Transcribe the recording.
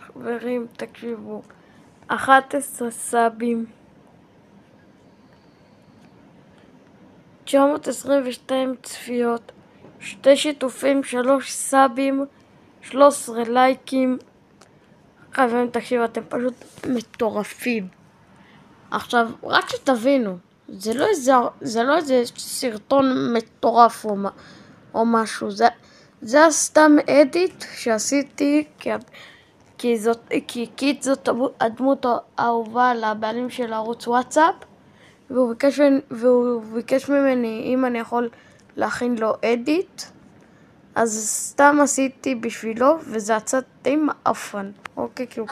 חברים, תקשיבו. 11 סאבים. 922 צפיות. 2 שיתופים, 3 סאבים, 13 לייקים. חברים, תקשיבו, אתם פשוט מטורפים. עכשיו, רק שתבינו, זה לא איזה סרטון מטורף או משהו, זה סתם אדיט שעשיתי, כי קיט זאת הדמות האהובה על הבעלים של ערוץ וואטסאפ, והוא ביקש ממני אם אני יכול להכין לו אדיט, אז סתם עשיתי בשבילו, וזה יצא די מאפן. אוקיי, כאילו.